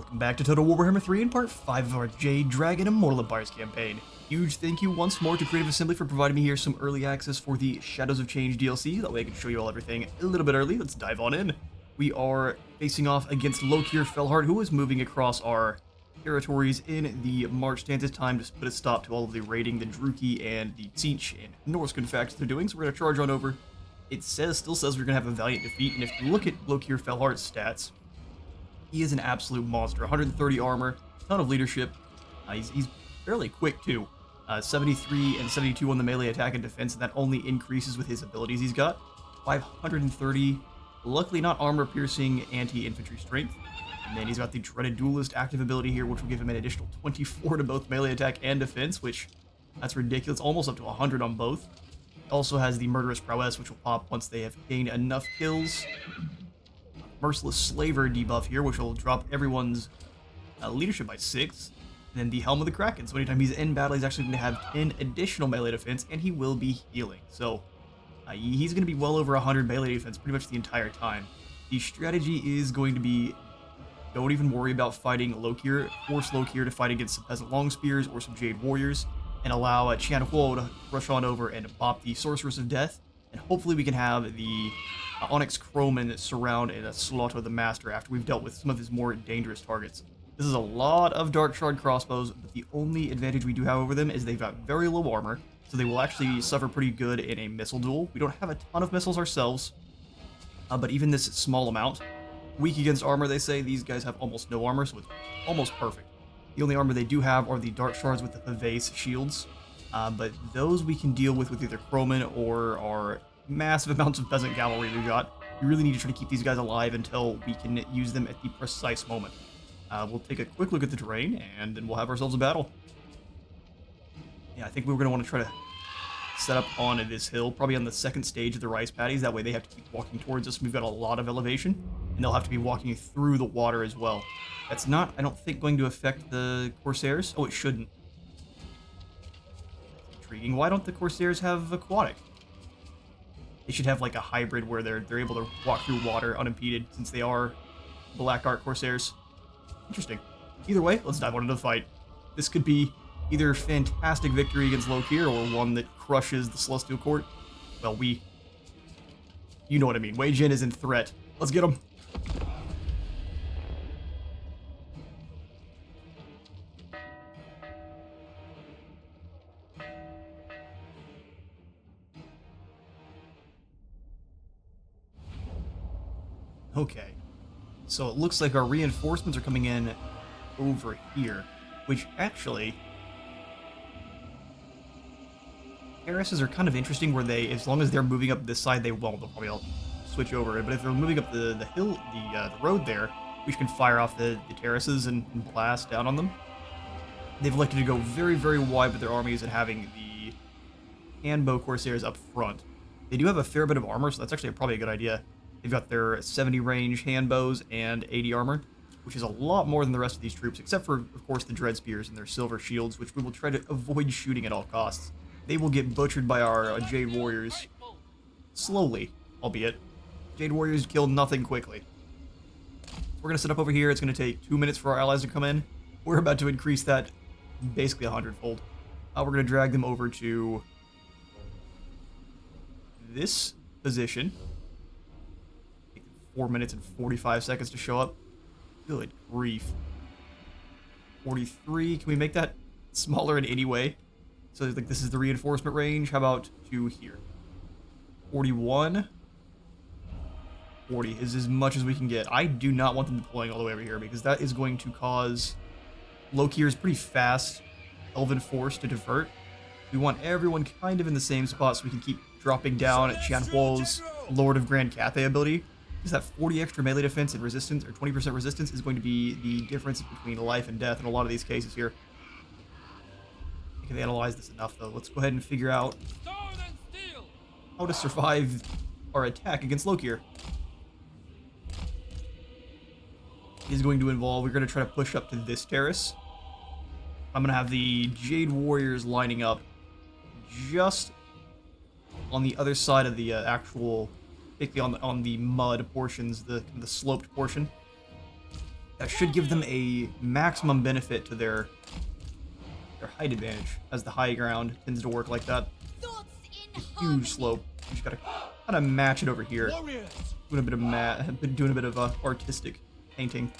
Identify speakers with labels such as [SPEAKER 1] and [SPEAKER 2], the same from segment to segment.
[SPEAKER 1] Welcome back to Total War Warhammer 3 in part 5 of our Jade, Dragon, Immortal Empires campaign. Huge thank you once more to Creative Assembly for providing me here some early access for the Shadows of Change DLC. That way I can show you all everything a little bit early. Let's dive on in. We are facing off against Lokhir Felheart, who is moving across our territories in the March stance. It's time to put a stop to all of the raiding, the Druki and the Tzeentch and Norscan factions they're doing, so we're going to charge on over. It still says we're going to have a valiant defeat, and if you look at Lokhir Felheart's stats, he is an absolute monster. 130 armor, ton of leadership. He's fairly quick too. 73 and 72 on the melee attack and defense, and that only increases with his abilities he's got. 530, luckily not armor-piercing anti-infantry strength. And then he's got the Dreaded Duelist active ability here, which will give him an additional 24 to both melee attack and defense, which, that's ridiculous. Almost up to 100 on both. He also has the Murderous Prowess, which will pop once they have gained enough kills. Merciless Slaver debuff here, which will drop everyone's leadership by 6. And then the Helm of the Kraken. So anytime he's in battle, he's actually going to have 10 additional melee defense, and he will be healing. So he's going to be well over 100 melee defense pretty much the entire time. The strategy is going to be, don't even worry about fighting Lokhir. Force Lokhir to fight against some Peasant Long Spears or some Jade Warriors, and allow Qian Huo to rush on over and bop the Sorceress of Death. And hopefully we can have the Onyx Croman surround and slaughter the Master after we've dealt with some of his more dangerous targets. This is a lot of Dark Shard crossbows, but the only advantage we do have over them is they've got very low armor, so they will actually suffer pretty good in a missile duel. We don't have a ton of missiles ourselves, but even this small amount, weak against armor, they say. These guys have almost no armor, so it's almost perfect. The only armor they do have are the Dark Shards with the Pavase shields, but those we can deal with either Croman or our massive amounts of Peasant Cavalry we got. We really need to try to keep these guys alive until we can use them at the precise moment. We'll take a quick look at the terrain, and then we'll have ourselves a battle. Yeah, I think we're going to want to try to set up on this hill, probably on the second stage of the rice paddies. That way they have to keep walking towards us. We've got a lot of elevation, and they'll have to be walking through the water as well. That's not, I don't think, going to affect the Corsairs. Oh, it shouldn't. Intriguing. Why don't the Corsairs have aquatic? They should have like a hybrid where they're able to walk through water unimpeded, since they are Black Art Corsairs. Interesting. Either way, let's dive on into the fight. This could be either a fantastic victory against Lokhir or one that crushes the Celestial Court. Well, you know what I mean. Wei Jin is in threat. Let's get him. Okay, so it looks like our reinforcements are coming in over here, which actually, terraces are kind of interesting where they, as long as they're moving up this side, they won't. They'll probably all switch over it, but if they're moving up the hill, the road there, we can fire off the terraces and blast down on them. They've elected to go very, very wide with their armies and having the handbow Corsairs up front. They do have a fair bit of armor, so that's actually probably a good idea. They've got their 70 range handbows and 80 armor, which is a lot more than the rest of these troops, except for, of course, the Dread Spears and their silver shields, which we will try to avoid shooting at all costs. They will get butchered by our Jade Warriors. Slowly, albeit. Jade Warriors kill nothing quickly. We're going to set up over here. It's going to take 2 minutes for our allies to come in. We're about to increase that basically 100-fold. We're going to drag them over to this position. 4 minutes and 45 seconds to show up. Good grief. 43. Can we make that smaller in any way? So like this is the reinforcement range. How about to here? 41. 40 is as much as we can get. I do not want them deploying all the way over here because that is going to cause Lokhir's pretty fast Elven force to divert. We want everyone kind of in the same spot so we can keep dropping down at Qian Huo's Lord of Grand Cathay ability. Because that 40 extra melee defense and resistance, or 20% resistance, is going to be the difference between life and death in a lot of these cases here. I think I've analyzed this enough, though. Let's go ahead and figure out how to survive our attack against Lokhir. It is going to involve, we're going to try to push up to this terrace. I'm going to have the Jade Warriors lining up just on the other side of the actual, particularly on the mud portions, the sloped portion. That should give them a maximum benefit to their height advantage, as the high ground tends to work like that. A huge slope. You just gotta kind of match it over here. Doing a bit of artistic painting.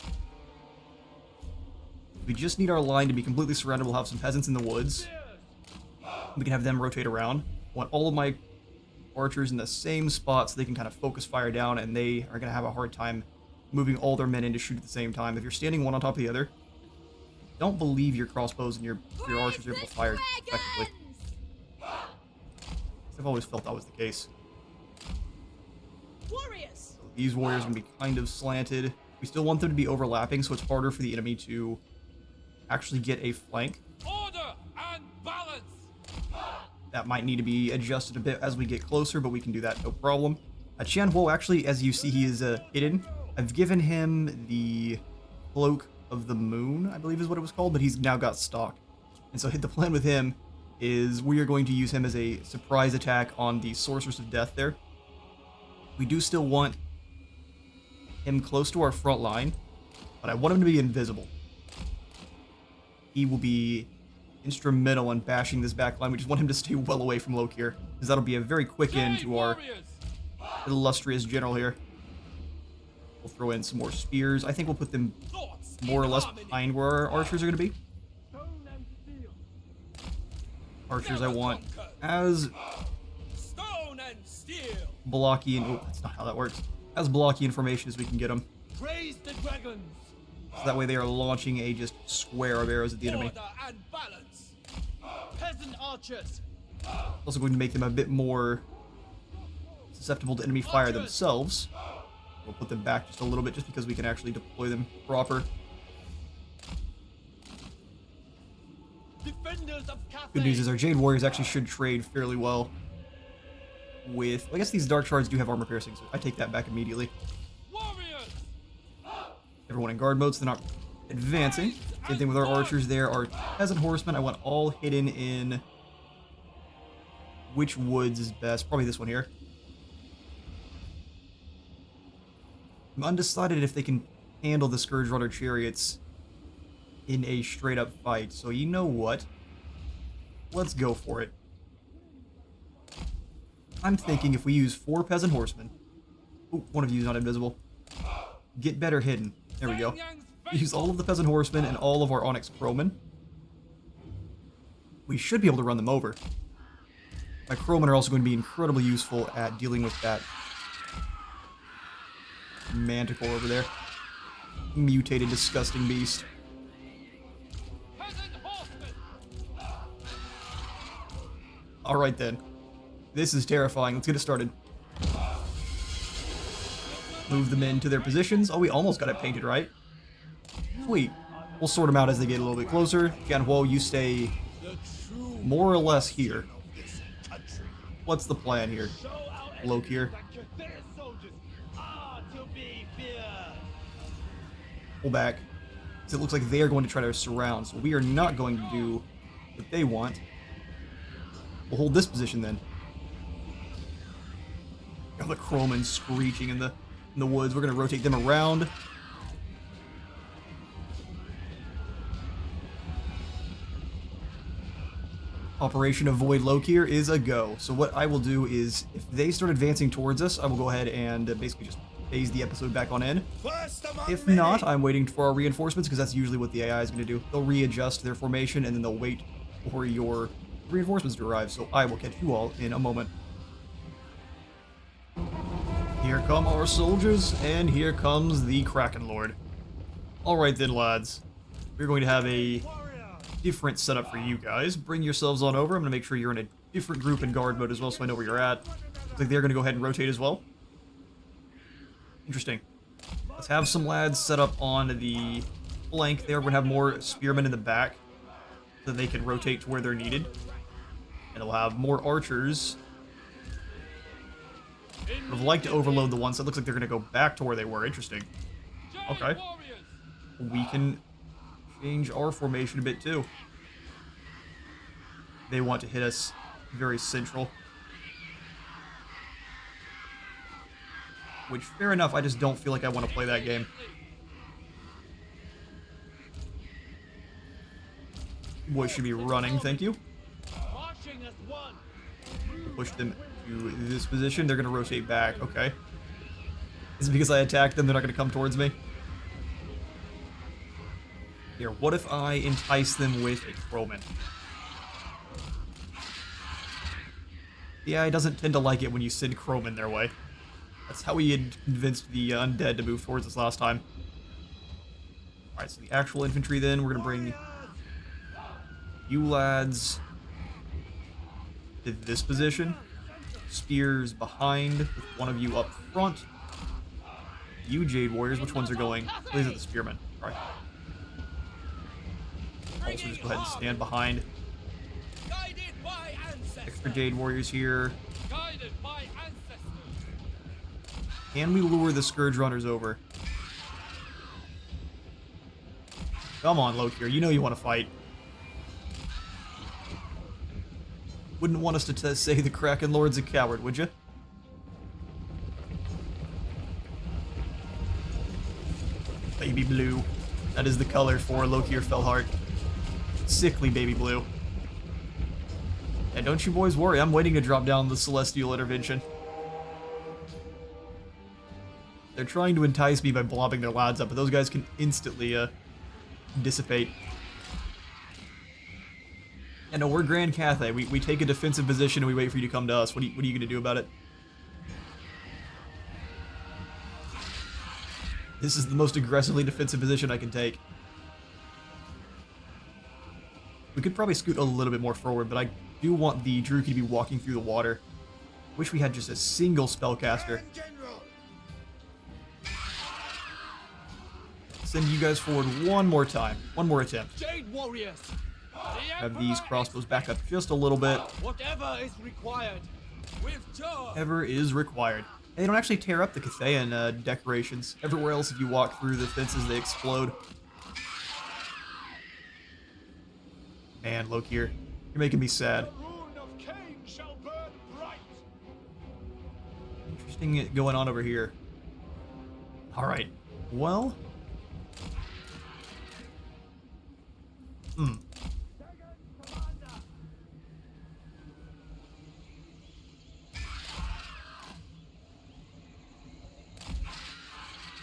[SPEAKER 1] We just need our line to be completely surrounded. We'll have some peasants in the woods. We can have them rotate around. I want all of my archers in the same spot so they can kind of focus fire down, and they are going to have a hard time moving all their men in to shoot at the same time. If you're standing one on top of the other, don't believe your crossbows and your archers are able to fire effectively. I've always felt that was the case.
[SPEAKER 2] Warriors.
[SPEAKER 1] So these warriors are going to be kind of slanted. We still want them to be overlapping, so it's harder for the enemy to actually get a flank.
[SPEAKER 3] Order and balance.
[SPEAKER 1] That might need to be adjusted a bit as we get closer, but we can do that, no problem. Qianhuo, actually, as you see, he is hidden. I've given him the Cloak of the Moon, I believe is what it was called, but he's now got stocked. And so the plan with him is we are going to use him as a surprise attack on the Sorceress of Death there. We do still want him close to our front line, but I want him to be invisible. He will be instrumental in bashing this back line. We just want him to stay well away from Lokhir, because that'll be a very quick end to our illustrious general here. We'll throw in some more spears. I think we'll put them more or less behind where our archers are going to be. Archers I want as blocky, and oh, that's not how that works. As blocky information as we can get them.
[SPEAKER 3] Praise the dragons.
[SPEAKER 1] So that way they are launching a just square of arrows at the enemy.
[SPEAKER 3] Order and balance.
[SPEAKER 2] Peasant archers.
[SPEAKER 1] Also going to make them a bit more susceptible to enemy fire themselves. We'll put them back just a little bit just because we can actually deploy them proper.
[SPEAKER 3] Defenders of Cathay.
[SPEAKER 1] Good news is our Jade warriors actually should trade fairly well with... Well, I guess these dark shards do have armor piercing, so I take that back immediately.
[SPEAKER 3] Warriors.
[SPEAKER 1] Everyone in guard mode, so they're not advancing. Same thing with our archers there. Our peasant horsemen, I want all hidden in... Which woods is best? Probably this one here. I'm undecided if they can handle the Scourge Runner chariots in a straight-up fight, so you know what? Let's go for it. I'm thinking if we use 4 peasant horsemen... Ooh, one of you is not invisible. Get better hidden. There we go. Use all of the peasant horsemen and all of our Onyx crowmen. We should be able to run them over. My crowmen are also going to be incredibly useful at dealing with that manticore over there. Mutated, disgusting beast. Alright then. This is terrifying. Let's get it started. Move them into their positions. Oh, we almost got it painted right. Sweet. We'll sort them out as they get a little bit closer. Qianhuo, you stay more or less here. What's the plan here? Lokhir. Pull back. So it looks like they are going to try to surround, so we are not going to do what they want. We'll hold this position then. Got the crowmen screeching in the woods. We're going to rotate them around. Operation Avoid Lokhir is a go. So what I will do is, if they start advancing towards us, I will go ahead and basically just phase the episode back on in. If not, I'm waiting for our reinforcements, because that's usually what the AI is going to do. They'll readjust their formation, and then they'll wait for your reinforcements to arrive. So I will catch you all in a moment. Here come our soldiers, and here comes the Kraken Lord. Alright then, lads. We're going to have a different setup for you guys. Bring yourselves on over. I'm going to make sure you're in a different group in guard mode as well, so I know where you're at. Looks like they're going to go ahead and rotate as well. Interesting. Let's have some lads set up on the flank there. We're going to have more spearmen in the back so they can rotate to where they're needed. And we'll have more archers. I would like to overload the ones that looks like they're going to go back to where they were. Interesting. Okay. We can change our formation a bit too. They want to hit us very central. Which, fair enough, I just don't feel like I want to play that game. boys should be running, thank you.
[SPEAKER 3] Marching as one.
[SPEAKER 1] Push them to this position. They're going to rotate back. Okay. Is it because I attacked them, they're not going to come towards me? Here, what if I entice them with a Crowman? The AI doesn't tend to like it when you send Crowman their way. That's how we had convinced the undead to move towards us last time. Alright, so the actual infantry then, we're going to bring you lads to this position. Spears behind, with one of you up front. You Jade warriors, which ones are going? These are the spearmen. Alright. Also just go ahead and stand behind.
[SPEAKER 3] Guided by ancestors.
[SPEAKER 1] Extra Jade warriors here.
[SPEAKER 3] Guided by ancestors.
[SPEAKER 1] Can we lure the Scourge Runners over? Come on, Lokhir, you know you want to fight. Wouldn't want us to say the Kraken Lord's a coward, would you? Baby blue. That is the color for Lokhir Fellheart. Sickly baby blue. And don't you boys worry, I'm waiting to drop down the Celestial Intervention. They're trying to entice me by blobbing their lads up, but those guys can instantly dissipate. And no, we're Grand Cathay. We take a defensive position and we wait for you to come to us. What are you going to do about it? This is the most aggressively defensive position I can take. We could probably scoot a little bit more forward, but I do want the Druki to be walking through the water. Wish we had just a single spellcaster. Send you guys forward one more time. One more attempt.
[SPEAKER 3] Jade warriors.
[SPEAKER 1] Have these crossbows back up just a little bit.
[SPEAKER 3] Whatever is required. With joy.
[SPEAKER 1] Whatever is required. And they don't actually tear up the Cathayan decorations. Everywhere else, if you walk through the fences, they explode. Man, Lokhir, you're making me sad.
[SPEAKER 3] The rune of Cain shall burn bright.
[SPEAKER 1] Interesting going on over here. Alright. Well.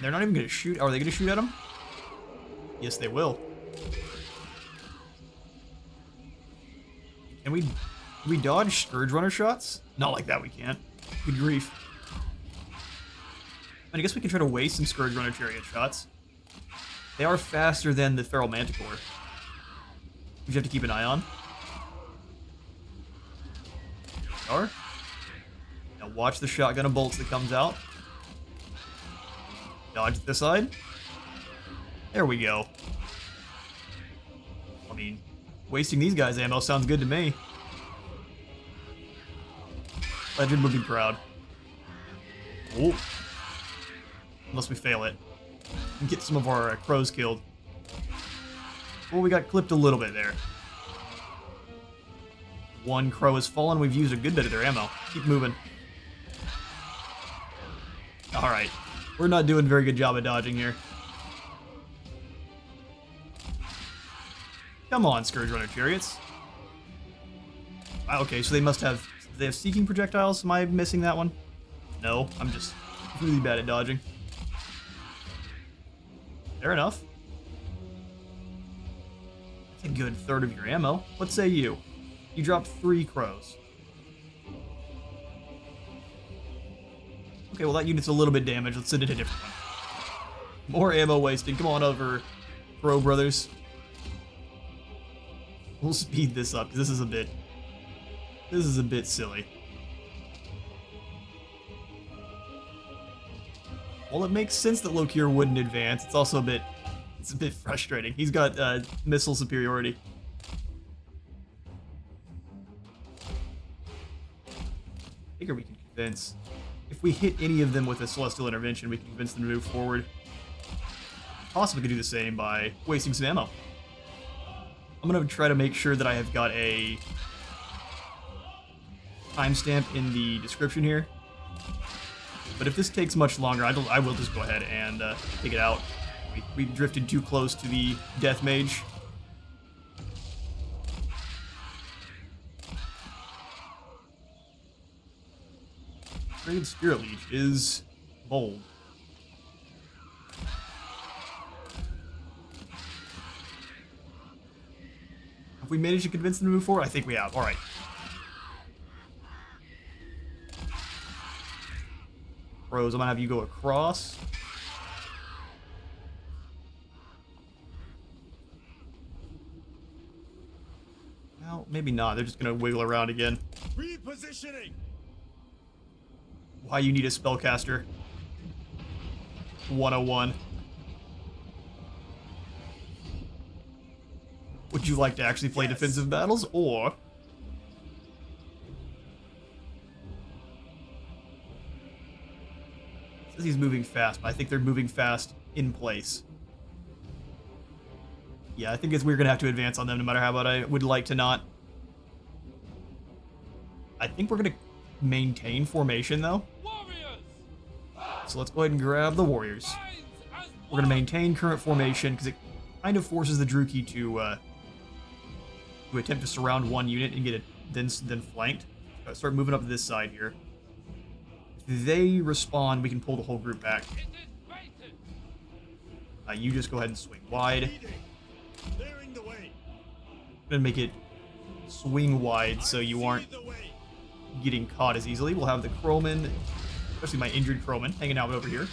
[SPEAKER 1] They're not even going to shoot. Are they going to shoot at him? Yes, they will. Can we dodge Scourge Runner shots? Not like that, we can't. Good grief. I guess we can try to waste some Scourge Runner chariot shots. They are faster than the Feral Manticore, which you have to keep an eye on. They are. Now watch the shotgun of bolts that comes out. Dodge this side. There we go. I mean, wasting these guys' ammo sounds good to me. Legend would be proud. Oh. Unless we fail it. And get some of our crows killed. Well, we got clipped a little bit there. One crow has fallen. We've used a good bit of their ammo. Keep moving. Alright. We're not doing a very good job of dodging here. Come on, Scourge Runner chariots. Okay, so they must have... They have seeking projectiles? Am I missing that one? No, I'm just really bad at dodging. Fair enough. That's a good third of your ammo. What say you? You dropped 3 crows. Okay, well that unit's a little bit damaged. Let's send it a different one. More ammo wasted. Come on over, Crow brothers. We'll speed this up, because this is a bit silly. Well, it makes sense that Lokhir wouldn't advance. It's also it's a bit frustrating. He's got missile superiority. I figure we can convince. If we hit any of them with a Celestial Intervention, we can convince them to move forward. Possibly could do the same by wasting some ammo. I'm going to try to make sure that I have got a timestamp in the description here. But if this takes much longer, I will just go ahead and take it out. We drifted too close to the Death Mage. Upgraded Spirit Leech is bold. Have we managed to convince them to move forward? I think we have. Alright. Rose, I'm gonna have you go across. Well, maybe not. They're just gonna wiggle around again.
[SPEAKER 3] Repositioning.
[SPEAKER 1] Why you need a spellcaster. 101. Would you like to actually play defensive battles, or... Says he's moving fast, but I think they're moving fast in place. Yeah, I think we're gonna have to advance on them no matter how bad I would like to not. I think we're gonna maintain formation though.
[SPEAKER 3] Warriors.
[SPEAKER 1] So let's go ahead and grab the warriors. We're gonna maintain current formation because it kind of forces the Druki to attempt to surround one unit and get it then flanked. Start moving up to this side here. If they respond, we can pull the whole group back. You just go ahead and swing wide.
[SPEAKER 3] Clearing the way.
[SPEAKER 1] I'm gonna make it swing wide so you aren't getting caught as easily. We'll have the Crowman, especially my injured Crowman, hanging out over here.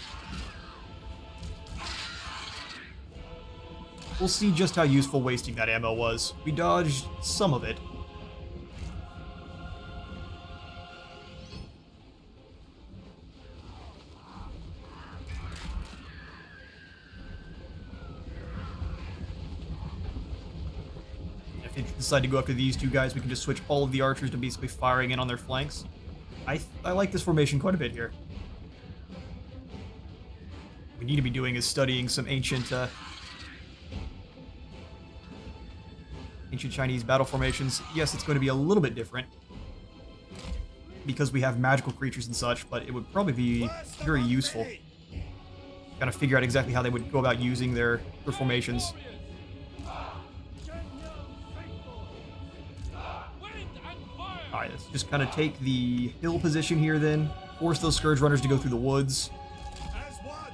[SPEAKER 1] We'll see just how useful wasting that ammo was. We dodged some of it. If they decide to go after these two guys, we can just switch all of the archers to basically firing in on their flanks. I like this formation quite a bit here. What we need to be doing is studying some ancient Chinese battle formations. Yes, it's going to be a little bit different because we have magical creatures and such, but it would probably be very useful. Kind of figure out exactly how they would go about using their formations. Alright, let's just kind of take the hill position here then. Force those Scourge Runners to go through the woods.
[SPEAKER 3] As one.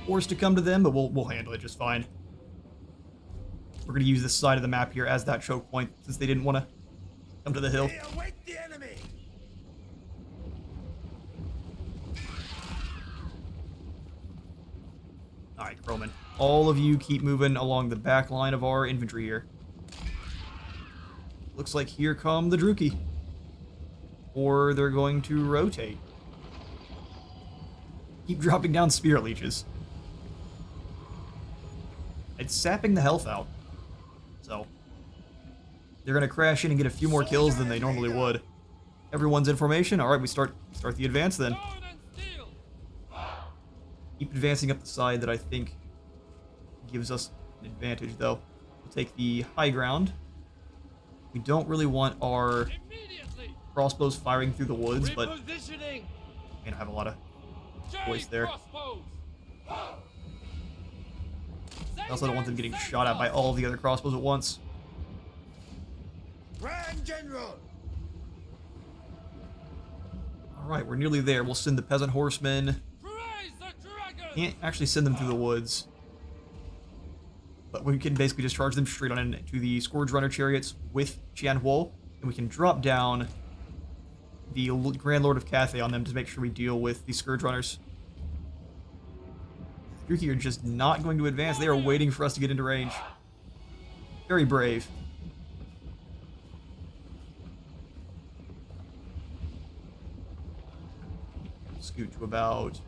[SPEAKER 1] Forced to come to them, but we'll handle it just fine. We're going to use this side of the map here as that choke point since they didn't want to come to the hill.
[SPEAKER 3] They await the enemy.
[SPEAKER 1] Alright, Crowman. All of you keep moving along the back line of our infantry here. Looks like here come the Druki. Or they're going to rotate. Keep dropping down Spirit Leeches. It's sapping the health out. So, they're going to crash in and get a few more kills than they normally would. Everyone's in formation. Alright, we start the advance then. Keep advancing up the side that I think gives us an advantage, though. We'll take the high ground. We don't really want our crossbows firing through the woods, but we don't have a lot of choice there. I also don't want them getting shot at by all of the other crossbows at once.
[SPEAKER 3] Grand General.
[SPEAKER 1] Alright, we're nearly there. We'll send the peasant horsemen. Can't actually send them through the woods. But we can basically just charge them straight on into the Scourge Runner chariots with Qianhuo, and we can drop down the Grand Lord of Cathay on them to make sure we deal with the Scourge Runners. The Druki are just not going to advance. They are waiting for us to get into range. Very brave. Scoot to about...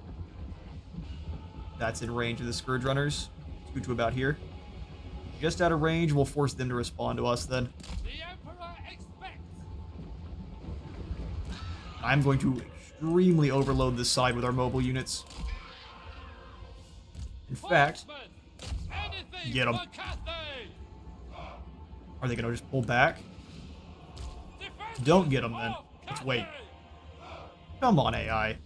[SPEAKER 1] That's in range of the Scourge Runners. Scoot to about here. Just out of range, we'll force them to respond to us then.
[SPEAKER 3] The Emperor expects.
[SPEAKER 1] I'm going to extremely overload this side with our mobile units. In fact, get them. Are they going to just pull back? Don't get them then. Let's wait. Come on, AI.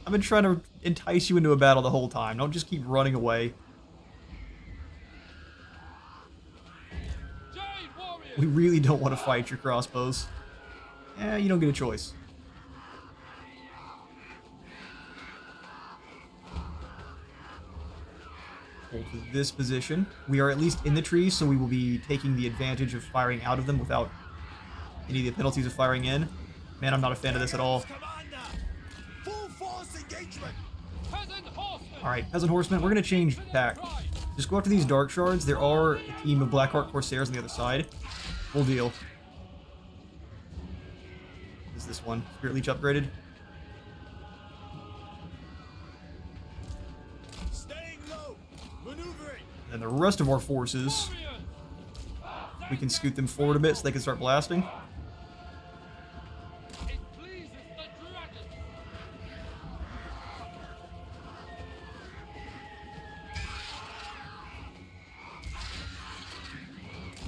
[SPEAKER 1] I've been trying to entice you into a battle the whole time. Don't just keep running away. We really don't want to fight your crossbows. You don't get a choice. Hold to this position. We are at least in the trees, so we will be taking the advantage of firing out of them without any of the penalties of firing in. Man, I'm not a fan of this at all.
[SPEAKER 3] Commander! Full force engagement!
[SPEAKER 2] Peasant horsemen.
[SPEAKER 1] Alright, Peasant Horsemen, we're going to change tack. Just go after these Dark Shards. There are a team of Blackheart Corsairs on the other side. Full deal. Is this one? Spirit Leech upgraded?
[SPEAKER 3] Staying low! Maneuvering!
[SPEAKER 1] And the rest of our forces, we can scoot them forward a bit so they can start blasting.
[SPEAKER 2] It pleases the dragon.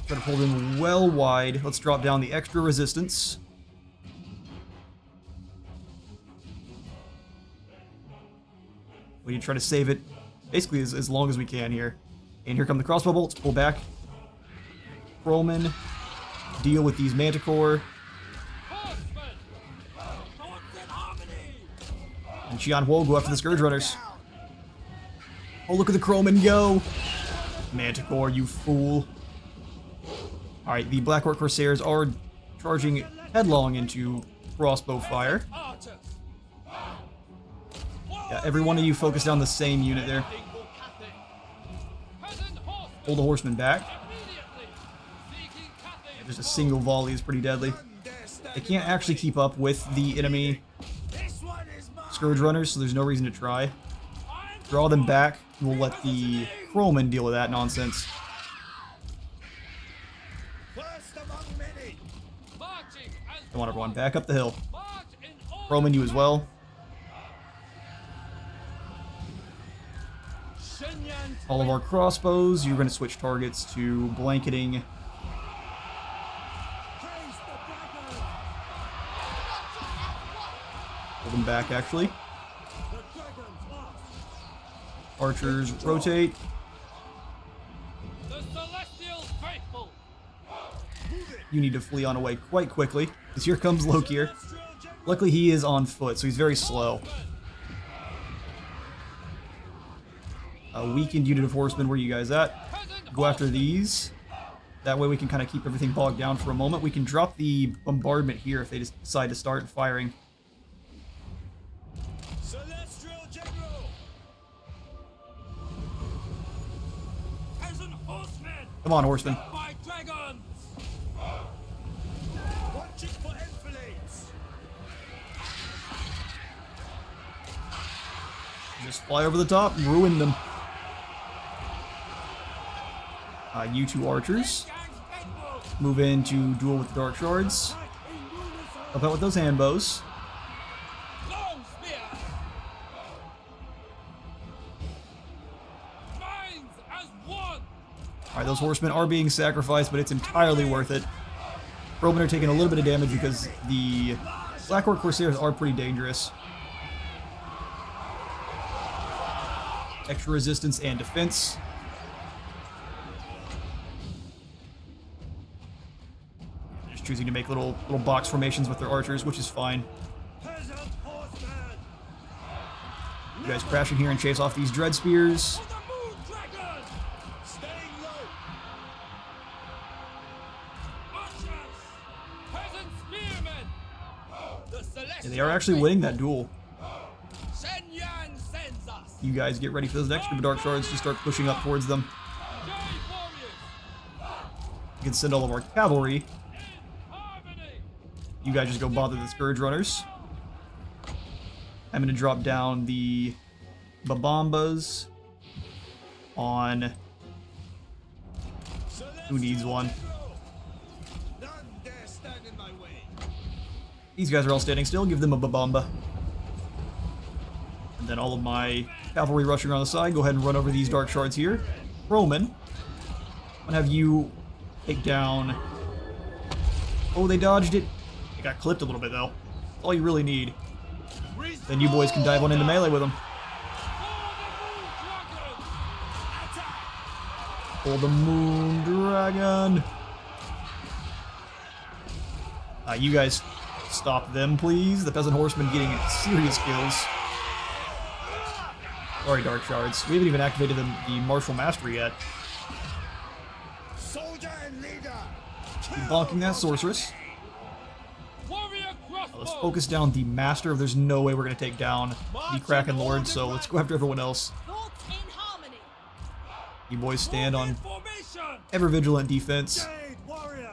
[SPEAKER 1] Try to pull them well wide. Let's drop down the extra resistance. We need to try to save it basically as long as we can here. And here come the crossbow bolts. Pull back. Roman. Deal with these Manticore.
[SPEAKER 2] Horsemen.
[SPEAKER 1] And Xian Huo go after the Scourge Runners. Oh, look at the Croman go! Manticore, you fool. Alright, the Blackheart Corsairs are charging headlong into crossbow fire.
[SPEAKER 2] Archers.
[SPEAKER 1] Yeah, every one of you focus down the same unit there.
[SPEAKER 2] Peasant horsemen.
[SPEAKER 1] Pull the horsemen back.
[SPEAKER 2] Immediately. Seeking Cathay.
[SPEAKER 1] Just a single volley is pretty deadly. They can't actually keep up with the enemy
[SPEAKER 3] This one is mine!
[SPEAKER 1] Scourge Runners, so there's no reason to try. Draw them back. We'll let the Crowmen deal with that nonsense.
[SPEAKER 3] First among many!
[SPEAKER 2] Marching as
[SPEAKER 1] Come on, everyone, back up the hill.
[SPEAKER 2] march in order.
[SPEAKER 1] Crowmen, you as well.
[SPEAKER 2] Shenyang.
[SPEAKER 1] All of our crossbows, you're going to switch targets to blanketing.
[SPEAKER 3] Praise the dragon!
[SPEAKER 1] Pull them back, actually.
[SPEAKER 3] The dragon's lost!
[SPEAKER 1] Archers rotate.
[SPEAKER 2] The celestial faithful.
[SPEAKER 3] Move it!
[SPEAKER 1] You need to flee on away quite quickly, because here comes Lokhir.
[SPEAKER 3] Celestial general!
[SPEAKER 1] Luckily, he is on foot, so he's very slow. A weakened unit of horsemen, where you guys at?
[SPEAKER 2] Peasant
[SPEAKER 1] Go after
[SPEAKER 2] horsemen.
[SPEAKER 1] these. That way we can kind of keep everything bogged down for a moment. We can drop the bombardment here if they just decide to start firing.
[SPEAKER 3] Celestial general! Peasant horsemen!
[SPEAKER 1] Come on, horsemen.
[SPEAKER 2] By dragons.
[SPEAKER 3] Watching for enfilades!
[SPEAKER 1] Just fly over the top and ruin them. You two archers. Move in to duel with the Dark Shards. Help out with those hand bows.
[SPEAKER 2] Long spear. Minds as one.
[SPEAKER 1] Alright, those horsemen are being sacrificed, but it's entirely worth it. Roman are taking a little bit of damage because the Blackheart Corsairs are pretty dangerous. Extra resistance and defense. They're just choosing to make little box formations with their archers, which is fine.
[SPEAKER 3] Peasant horsemen!
[SPEAKER 1] You guys crash in here and chase off these dread spears.
[SPEAKER 3] For the moon dragon! Staying low!
[SPEAKER 2] Archers. Peasant spearmen. The celestial.
[SPEAKER 1] And they are actually winning that duel.
[SPEAKER 2] Shenyang sends us.
[SPEAKER 1] You guys get ready for those next group of Dark Shards to start pushing up towards them.
[SPEAKER 2] Jade warriors.
[SPEAKER 1] You can send all of our cavalry.
[SPEAKER 2] In harmony.
[SPEAKER 1] You guys just go bother the Scourge Runners. I'm going to drop down the Babambas on... Who needs one?
[SPEAKER 3] None dare stand in my way.
[SPEAKER 1] These guys are all standing still. Give them a Babamba. And then all of my cavalry rushing around the side. Go ahead and run over these Dark Shards here. Roman, I'm going to have you take down... Oh, they dodged it. They got clipped a little bit, though. That's all you really need. Then you boys can dive on into melee with them.
[SPEAKER 2] For the moon dragon.
[SPEAKER 1] Pull the Moon Dragon. You guys stop them, please. The peasant horsemen getting serious kills. Sorry, Dark Shards. We haven't even activated the martial mastery yet.
[SPEAKER 3] Soldier and leader.
[SPEAKER 1] Bonking that sorceress.
[SPEAKER 2] Warrior crossbow.
[SPEAKER 1] Let's focus down the master. There's no way we're going to take down the Kraken Lord, so let's go after everyone else.
[SPEAKER 4] Thoughts in harmony.
[SPEAKER 1] You boys stand on
[SPEAKER 2] Formation.
[SPEAKER 1] ever vigilant defense.
[SPEAKER 3] Jade warriors.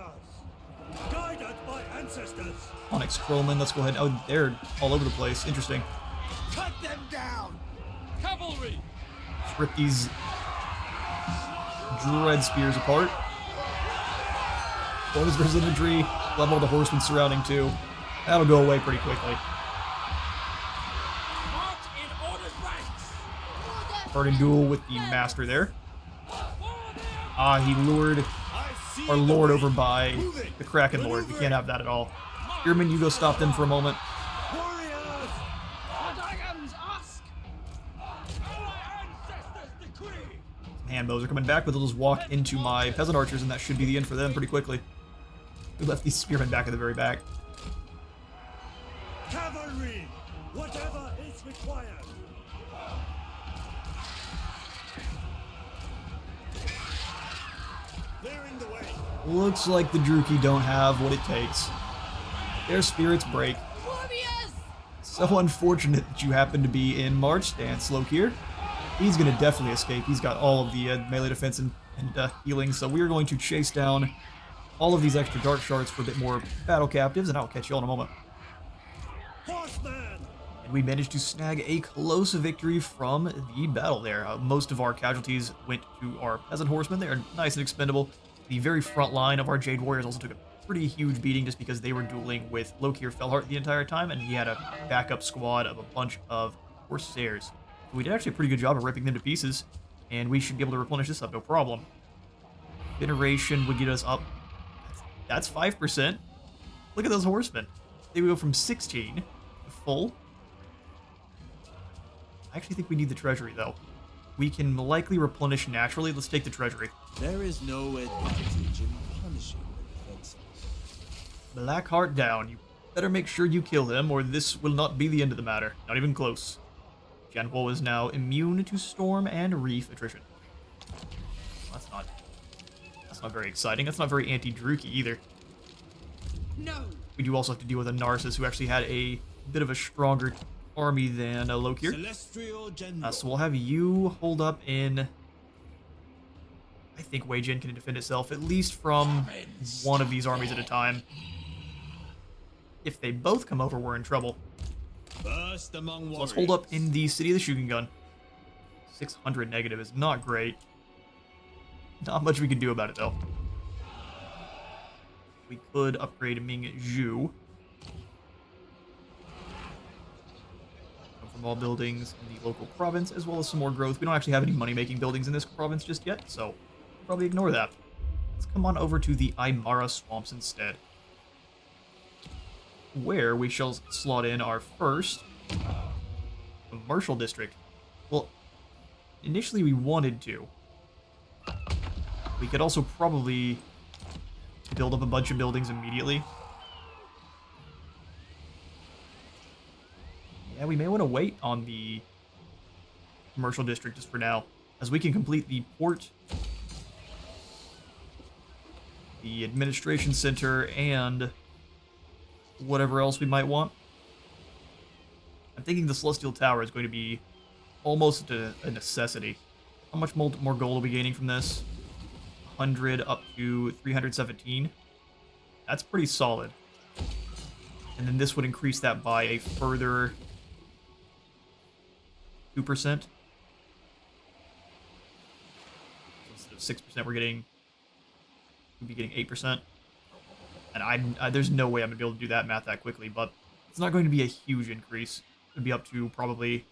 [SPEAKER 3] Guided by ancestors.
[SPEAKER 1] Onyx Crowman, let's go ahead. Oh, they're all over the place. Interesting.
[SPEAKER 3] Cut them down.
[SPEAKER 2] Cavalry.
[SPEAKER 1] Let's rip these dread spears apart. Bonus versus infantry. Level the horsemen surrounding too. That'll go away pretty quickly.
[SPEAKER 2] March in ordered ranks.
[SPEAKER 1] Parting duel with the master there.
[SPEAKER 2] For
[SPEAKER 1] He lured
[SPEAKER 3] I see
[SPEAKER 1] our
[SPEAKER 3] the
[SPEAKER 1] lord
[SPEAKER 3] way.
[SPEAKER 1] over by
[SPEAKER 3] Move it.
[SPEAKER 1] the Kraken Lord. We can't have that at all. Spearman, you go stop them for a moment.
[SPEAKER 3] Warriors.
[SPEAKER 2] the dragons ask. Our ancestors decree.
[SPEAKER 1] Handbows are coming back, but they'll just walk into my peasant archers, and that should be the end for them pretty quickly. We left these spearmen back at the very back.
[SPEAKER 3] Cavalry. Whatever is required. Clearing the way.
[SPEAKER 1] Looks like the Druki don't have what it takes. Their spirits break.
[SPEAKER 4] Warriors!
[SPEAKER 1] So unfortunate that you happen to be in March stance, Lokhir. He's going to definitely escape. He's got all of the melee defense and healing, so we are going to chase down all of these extra Dark Shards for a bit more battle captives, and I'll catch you all in a moment.
[SPEAKER 3] Horseman.
[SPEAKER 1] And we managed to snag a close victory from the battle there. Most of our casualties went to our peasant horsemen. They are nice and expendable. The very front line of our Jade warriors also took a pretty huge beating just because they were dueling with Lokhir Felheart the entire time, and he had a backup squad of a bunch of Corsairs. We did actually a pretty good job of ripping them to pieces, and we should be able to replenish this up, no problem. Veneration would get us up. That's 5%. Look at those horsemen. They would go from 16 to full. I actually think we need the treasury, though. We can likely replenish naturally. Let's take the treasury.
[SPEAKER 5] There is no advantage in punishing the defenseless.
[SPEAKER 1] Blackheart down. You better make sure you kill him, or this will not be the end of the matter. Not even close. Janpo is now immune to storm and reef attrition. That's not very exciting. That's not very anti-Druki either.
[SPEAKER 4] No.
[SPEAKER 1] We do also have to deal with a Narcissus who actually had a bit of a stronger army than Lokhir.
[SPEAKER 5] Celestial General.
[SPEAKER 1] So we'll have you hold up in... I think Wei Jin can defend itself at least from one of these armies at a time. If they both come over, we're in trouble.
[SPEAKER 5] First among
[SPEAKER 1] So
[SPEAKER 5] warriors.
[SPEAKER 1] let's hold up in the City of the Shooting Gun. 600 negative is not great. Not much we can do about it, though. We could upgrade Ming Zhu. Come from all buildings in the local province, as well as some more growth. We don't actually have any money-making buildings in this province just yet, so we'll probably ignore that. Let's come on over to the Aymara Swamps instead, where we shall slot in our first commercial district. Well, initially we wanted to. We could also probably build up a bunch of buildings immediately. Yeah, we may want to wait on the commercial district just for now, as we can complete the port, the administration center, and whatever else we might want. I'm thinking the Celestial Tower is going to be almost a necessity. How much more gold are we gaining from this? 100 up to 317. That's pretty solid. And then this would increase that by a further 2%. Instead of 6%, we'd be getting 8%. And there's no way I'm gonna be able to do that math that quickly, but it's not going to be a huge increase. It'd be up to probably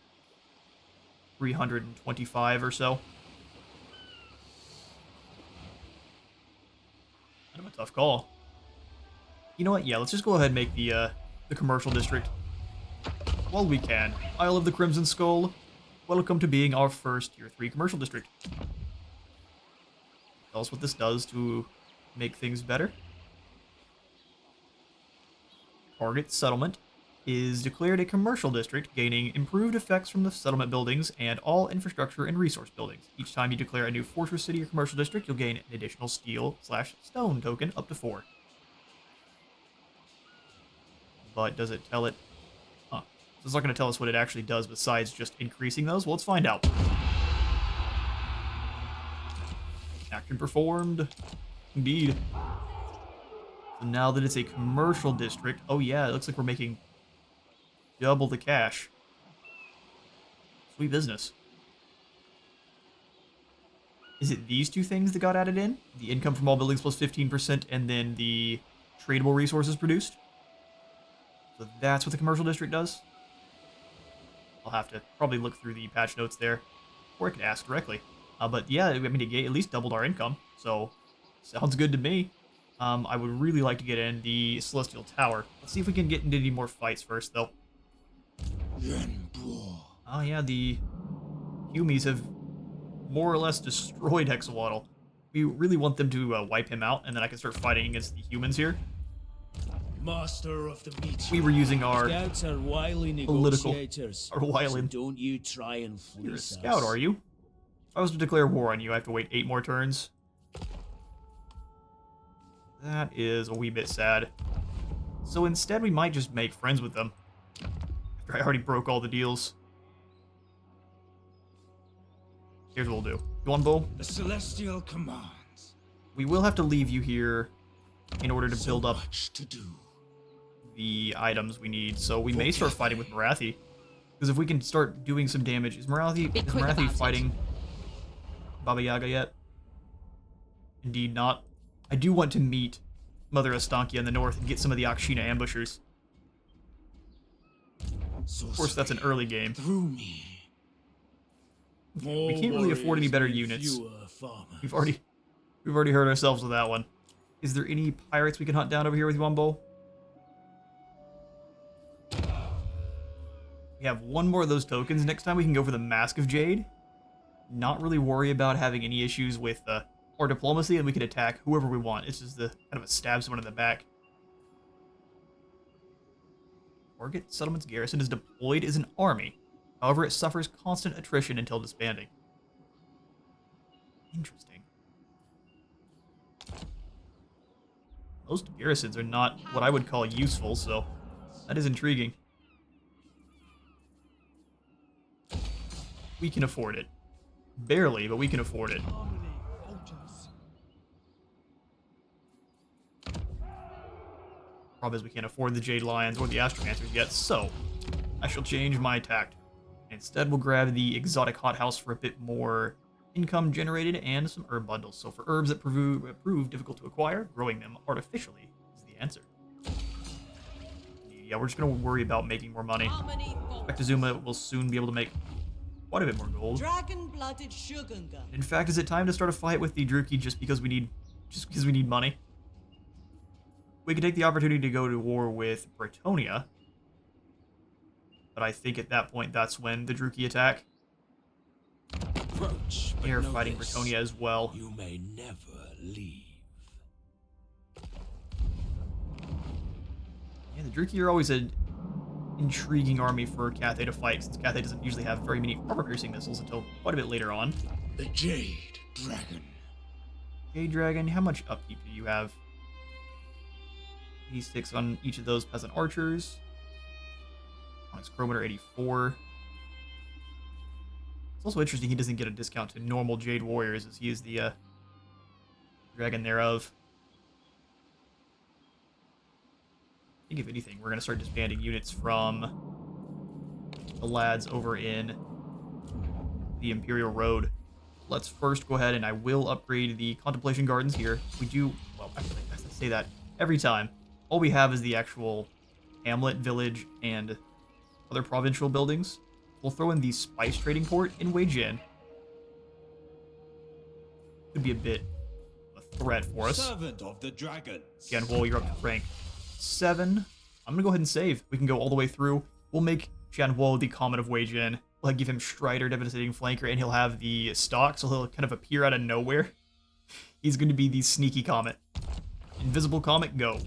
[SPEAKER 1] 325 or so. Kind of a tough call. You know what? Yeah, let's just go ahead and make the commercial district while we can. Isle of the Crimson Skull. Welcome to being our first Tier 3 commercial district. Tell us what this does to make things better. target settlement is declared a commercial district, gaining improved effects from the settlement buildings and all infrastructure and resource buildings. Each time you declare a new fortress city or commercial district, you'll gain an additional steel/stone token up to 4. But does it tell it? Huh. So it's not going to tell us what it actually does besides just increasing those? Well, let's find out. Action performed. Indeed. So now that it's a commercial district, oh yeah, it looks like we're making double the cash. Sweet business. Is it these two things that got added in? The income from all buildings plus 15% and then the tradable resources produced? So that's what the commercial district does? I'll have to probably look through the patch notes there. Or I could ask directly. But yeah, I mean, it at least doubled our income. So, sounds good to me. I would really like to get in the Celestial Tower. Let's see if we can get into any more fights first, though.
[SPEAKER 5] Yuan Bo.
[SPEAKER 1] Oh yeah, the Humies have more or less destroyed Hexawaddle. We really want them to wipe him out, and then I can start fighting against the humans here.
[SPEAKER 5] Master of the meteor.
[SPEAKER 1] We were using our
[SPEAKER 5] Scouts are wily
[SPEAKER 1] political,
[SPEAKER 5] negotiators.
[SPEAKER 1] our wily.
[SPEAKER 5] So don't you try and fleece
[SPEAKER 1] You're a
[SPEAKER 5] us.
[SPEAKER 1] scout, are you? If I was to declare war on you, I have to wait 8 more turns. That is a wee bit sad. So instead, we might just make friends with them. After I already broke all the deals. Here's what we'll do. Yuan Bo,
[SPEAKER 5] The celestial commands.
[SPEAKER 1] we will have to leave you here in order to build up
[SPEAKER 5] Much to do.
[SPEAKER 1] the items we need. So we may start fighting with Marathi. Because if we can start doing some damage... Is Marathi fighting Baba Yaga yet? Indeed not. I do want to meet Mother Astankia in the north and get some of the Akshina ambushers.
[SPEAKER 5] So
[SPEAKER 1] Of course, that's an early game.
[SPEAKER 5] through me.
[SPEAKER 1] We can't really afford any better units. We've already hurt ourselves with that one. Is there any pirates we can hunt down over here with Yuan Bo? We have one more of those tokens. Next time we can go for the Mask of Jade. Not really worry about having any issues with our diplomacy, and we can attack whoever we want. It's just kind of a stab someone in the back. Target settlement's garrison is deployed as an army. However, it suffers constant attrition until disbanding. Interesting. Most garrisons are not what I would call useful, so that is intriguing. We can afford it. Barely, but we can afford it. Problem is we can't afford the Jade Lions or the Astromancers yet, so I shall change my tact. Instead, we'll grab the exotic hothouse for a bit more income generated and some herb bundles. So for herbs that prove difficult to acquire, growing them artificially is the answer. Yeah, we're just going to worry about making more money. Vectazuma will soon be able to make quite a bit more gold.
[SPEAKER 4] Dragon-blooded Shugunga.
[SPEAKER 1] In fact, is it time to start a fight with the Druki just because we need money? We could take the opportunity to go to war with Bretonia. But I think at that point, that's when the Druki attack.
[SPEAKER 5] Approach,
[SPEAKER 1] They're fighting Bretonia as well.
[SPEAKER 5] You may never leave.
[SPEAKER 1] Yeah, the Druki are always an intriguing army for Cathay to fight, since Cathay doesn't usually have very many armor-piercing missiles until quite a bit later on.
[SPEAKER 5] The Jade Dragon.
[SPEAKER 1] Jade Dragon, how much upkeep do you have? 86 on each of those peasant archers. Onyx Chrometer 84. It's also interesting he doesn't get a discount to normal Jade Warriors, as he is the dragon thereof. I think if anything, we're going to start disbanding units from the lads over in the Imperial Road. Let's first go ahead and I will upgrade the Contemplation Gardens here. We do, well, actually, I say that every time. All we have is the actual hamlet, village, and other provincial buildings. We'll throw in the spice trading port in Weijin. Could be a bit of a threat for us.
[SPEAKER 3] Servant of the dragons.
[SPEAKER 1] Again, Wool, you're up to rank 7. I'm gonna go ahead and save. We can go all the way through. We'll make Jianhuo the Comet of Weijin. We'll give him Strider, Devastating Flanker, and he'll have the stock, so he'll kind of appear out of nowhere. He's going to be the sneaky Comet. Invisible Comet, go.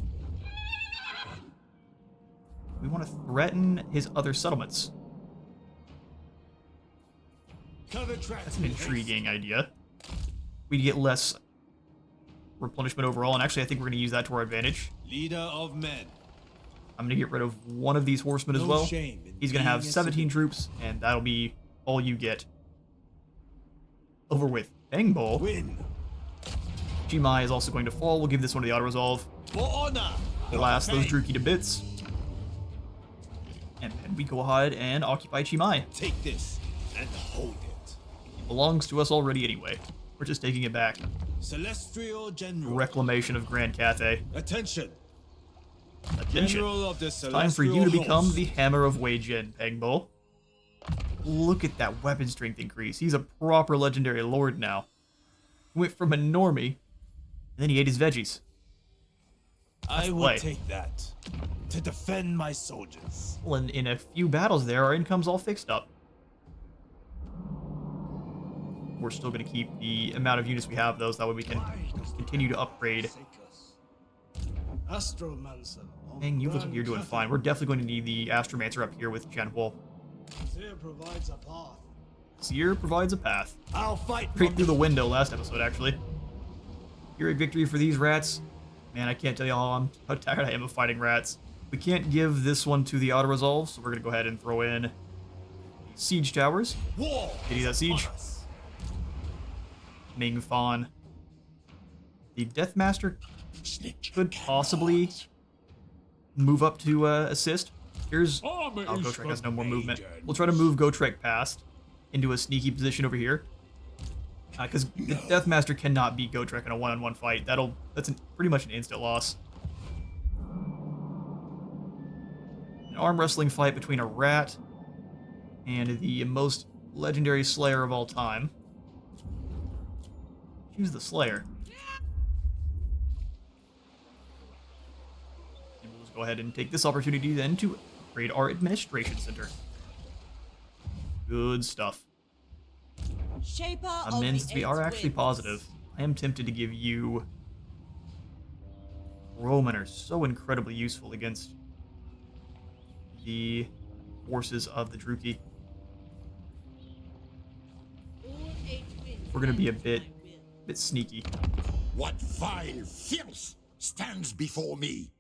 [SPEAKER 1] We want to threaten his other settlements.
[SPEAKER 3] Cover tracks.
[SPEAKER 1] That's an intriguing idea. We get less replenishment overall, and actually I think we're going to use that to our advantage.
[SPEAKER 5] Leader of men.
[SPEAKER 1] I'm going to get rid of one of these horsemen as
[SPEAKER 5] No
[SPEAKER 1] well.
[SPEAKER 5] shame in
[SPEAKER 1] He's going to have
[SPEAKER 5] being a
[SPEAKER 1] 17 troops, and that'll be all you get. Over with Engbo.
[SPEAKER 5] Win.
[SPEAKER 1] Chimai is also going to fall. We'll give this one to the auto-resolve.
[SPEAKER 5] For honor.
[SPEAKER 1] Blast those
[SPEAKER 5] Fame.
[SPEAKER 1] Druki to bits. And then we go ahead and occupy Chimai.
[SPEAKER 5] Take this and hold it.
[SPEAKER 1] It belongs to us already anyway. We're just taking it back.
[SPEAKER 5] Celestial General.
[SPEAKER 1] Reclamation of Grand Cathay.
[SPEAKER 5] Attention.
[SPEAKER 1] Attention.
[SPEAKER 5] General of the
[SPEAKER 1] It's time for you to
[SPEAKER 5] Celestial
[SPEAKER 1] become
[SPEAKER 5] Host.
[SPEAKER 1] the Hammer of Wei Jin, Pengbo. Look at that weapon strength increase. He's a proper legendary lord now. Went from a normie, and then he ate his veggies.
[SPEAKER 5] I
[SPEAKER 1] the
[SPEAKER 5] will
[SPEAKER 1] play.
[SPEAKER 5] take that to defend my soldiers.
[SPEAKER 1] Well, in a few battles there, our income's all fixed up. We're still going to keep the amount of units we have, though, so that way we can continue to upgrade.
[SPEAKER 3] Astromancer.
[SPEAKER 1] Dang, you look like you're doing fine. We're definitely going to need the Astromancer up here with Jianhuo.
[SPEAKER 3] Seer provides a path.
[SPEAKER 1] Seer provides a path.
[SPEAKER 5] I'll fight
[SPEAKER 1] Straight through the window last episode, actually. Pyrrhic victory for these rats. Man, I can't tell you how tired I am of fighting rats. We can't give this one to the auto-resolve, so we're going to go ahead and throw in the siege towers.
[SPEAKER 5] war.
[SPEAKER 1] Get that siege. Ming Fan. The Deathmaster could possibly move up to assist. Here's... Oh, Gotrek has no more movement. We'll try to move Gotrek past into a sneaky position over here. Because the Deathmaster cannot beat Gotrek in a one-on-one fight. That's pretty much an instant loss. An arm wrestling fight between a rat and the most legendary Slayer of all time. Choose the Slayer. And we'll just go ahead and take this opportunity then to upgrade our administration center. Good stuff.
[SPEAKER 4] Shaper of
[SPEAKER 1] Men,
[SPEAKER 4] the
[SPEAKER 1] since we are
[SPEAKER 4] Eight
[SPEAKER 1] actually
[SPEAKER 4] Winds.
[SPEAKER 1] positive, I am tempted to give you... Roman are so incredibly useful against the forces of the Druki.
[SPEAKER 4] All eight winds
[SPEAKER 1] We're going to be a
[SPEAKER 4] bend
[SPEAKER 1] bit
[SPEAKER 4] my will.
[SPEAKER 1] sneaky.
[SPEAKER 6] What vile filth stands before me?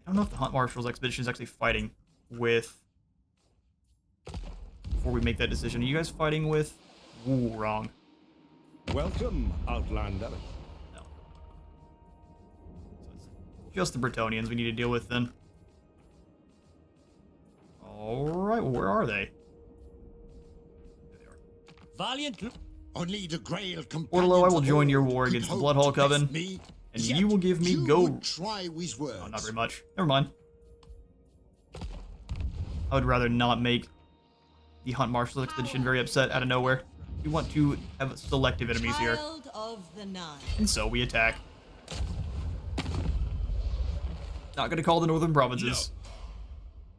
[SPEAKER 1] I don't know if the Hunt Marshal's expedition is actually fighting with... Before we make that decision, are you guys fighting with... Ooh, wrong.
[SPEAKER 7] Welcome, Outlander.
[SPEAKER 1] No. So it's just the Bretonnians we need to deal with then. Alright, well, where are they? There they are.
[SPEAKER 5] Valiant.
[SPEAKER 6] Only the Grail companions
[SPEAKER 1] Orlo, I will
[SPEAKER 6] of
[SPEAKER 1] join your
[SPEAKER 6] old
[SPEAKER 1] war
[SPEAKER 6] could
[SPEAKER 1] against the
[SPEAKER 6] hope
[SPEAKER 1] Bloodhall
[SPEAKER 6] to best
[SPEAKER 1] Coven,
[SPEAKER 6] me,
[SPEAKER 1] and
[SPEAKER 6] yet
[SPEAKER 1] you will give me
[SPEAKER 6] you
[SPEAKER 1] go...
[SPEAKER 6] would try with words.
[SPEAKER 1] Oh, not very much. Never mind. I would rather not make the Hunt Marshal expedition very upset out of nowhere. We want to have selective enemies here.
[SPEAKER 4] Child of the Nine.
[SPEAKER 1] And so we attack. Not gonna call the northern provinces.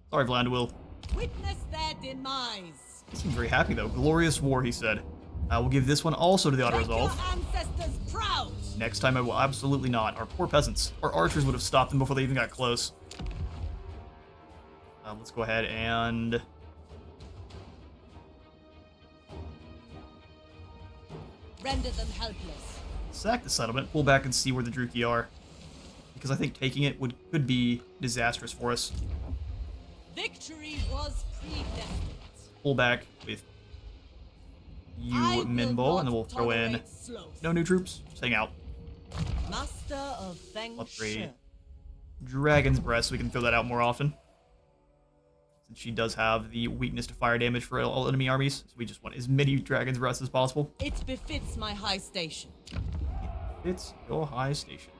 [SPEAKER 1] Sorry, Vlandwil.
[SPEAKER 4] Witness their demise.
[SPEAKER 1] He seems very happy though. Glorious war, he said. We'll give this one also to the
[SPEAKER 4] Make your
[SPEAKER 1] auto-resolve.
[SPEAKER 4] ancestors proud.
[SPEAKER 1] Next time I will absolutely not. Our poor peasants. Our archers would have stopped them before they even got close. Let's go ahead and...
[SPEAKER 4] Render them helpless.
[SPEAKER 1] sack the settlement, pull back and see where the Druki are. Because I think taking it could be disastrous for us.
[SPEAKER 4] Victory was predestined.
[SPEAKER 1] Pull back with you,
[SPEAKER 4] I will
[SPEAKER 1] Minbo, and then we'll
[SPEAKER 4] not
[SPEAKER 1] throw in
[SPEAKER 4] tolerate sloth.
[SPEAKER 1] no new troops. Just hang out.
[SPEAKER 4] Master of Feng
[SPEAKER 1] Upgrade
[SPEAKER 4] Shi.
[SPEAKER 1] Dragon's Breath so we can throw that out more often. Since she does have the weakness to fire damage for all enemy armies, so we just want as many Dragon's Breaths as possible.
[SPEAKER 4] It befits my high station.
[SPEAKER 1] It's your high station.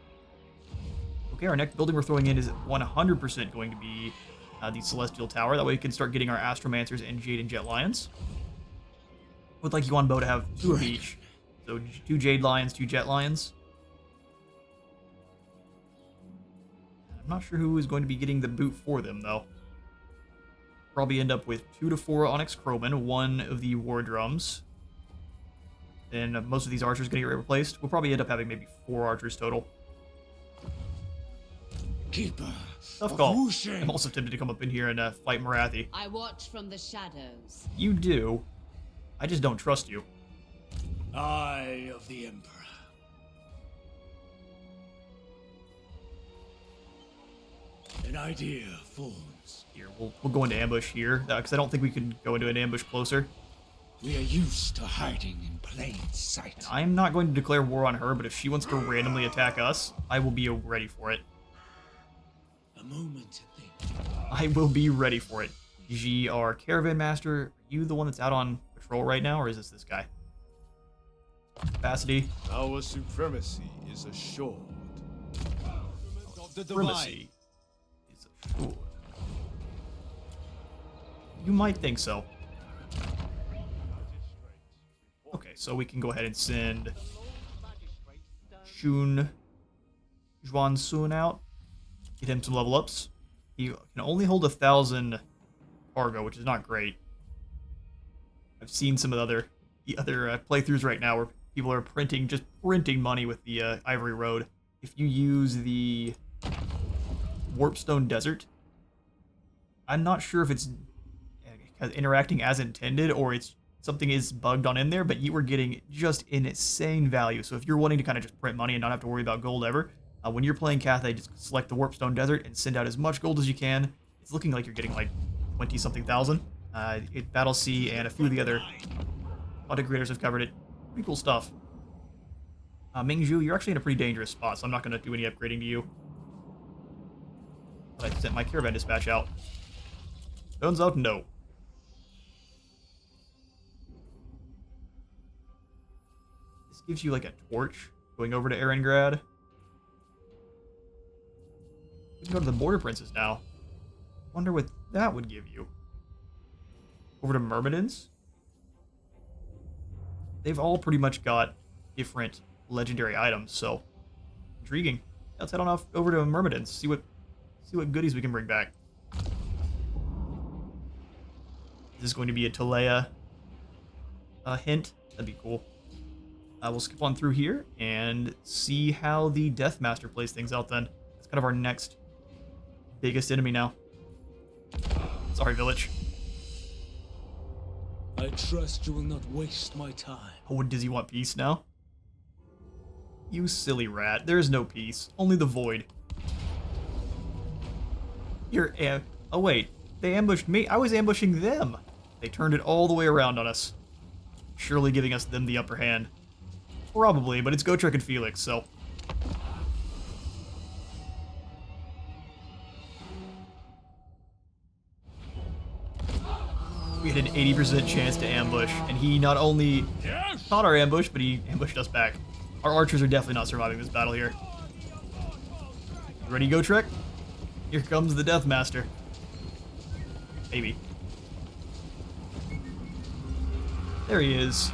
[SPEAKER 1] Okay, our next building we're throwing in is 100% going to be the Celestial Tower. That way we can start getting our Astromancers and Jade and Jet Lions. Would like Yuan Bo to have 2 of each. So 2 Jade Lions, 2 Jet Lions. I'm not sure who is going to be getting the boot for them, though. Probably end up with 2 to 4 Onyx Crowmen, 1 of the War Drums. Then most of these archers going to get replaced. We'll probably end up having maybe 4 archers total.
[SPEAKER 6] keeper
[SPEAKER 1] Tough
[SPEAKER 6] of
[SPEAKER 1] call.
[SPEAKER 6] Wushen.
[SPEAKER 1] I'm also tempted to come up in here and fight Marathi.
[SPEAKER 4] I watch from the shadows.
[SPEAKER 1] You do. I just don't trust you.
[SPEAKER 5] Eye of the Emperor. An idea forms.
[SPEAKER 1] Here, we'll go into ambush here, because I don't think we can go into an ambush closer.
[SPEAKER 6] We are used to hiding in plain sight.
[SPEAKER 1] I'm not going to declare war on her, but if she wants to randomly attack us, I will be ready for it.
[SPEAKER 5] A moment to think.
[SPEAKER 1] I will be ready for it. G, our caravan master, are you the one that's out on patrol right now, or is this guy? Capacity.
[SPEAKER 5] Our supremacy is assured.
[SPEAKER 3] Of the
[SPEAKER 1] Supremacy is assured. You might think so. Okay, so we can go ahead and send Juan Sun out. Get him some level ups. He can only hold 1,000 cargo, which is not great. I've seen some of the other playthroughs right now where people are just printing money with the Ivory Road. If you use the Warpstone Desert, I'm not sure if it's interacting as intended or it's something is bugged on in there, but you were getting just insane value. So if you're wanting to kind of just print money and not have to worry about gold ever, when you're playing Cathay, just select the Warpstone Desert and send out as much gold as you can. It's looking like you're getting like 20-something thousand. Battle Sea and a few of the other content creators have covered it. Pretty cool stuff. Mingzhu, you're actually in a pretty dangerous spot, so I'm not going to do any upgrading to you. But I sent my caravan dispatch out. Turns out, no. This gives you like a torch going over to Erengrad. We can go to the Border Princes now. Wonder what that would give you. Over to Myrmidons. They've all pretty much got different legendary items, so intriguing. Let's head on off over to Myrmidons. See what goodies we can bring back. Is this going to be a Talea hint? That'd be cool. We'll skip on through here and see how the Deathmaster plays things out then. It's kind of our next biggest enemy now. Sorry, village.
[SPEAKER 5] I trust you will not waste my time.
[SPEAKER 1] Oh, does he want peace now? You silly rat. There is no peace. Only the void. Oh wait. They ambushed me. I was ambushing them. They turned it all the way around on us. Surely giving us them the upper hand. Probably, but it's Gotrek and Felix, so... We had an 80% chance to ambush, and he not only caught our ambush, but he ambushed us back. Our archers are definitely not surviving this battle here. Ready, Gotrek? Here comes the Deathmaster. Maybe. There he is.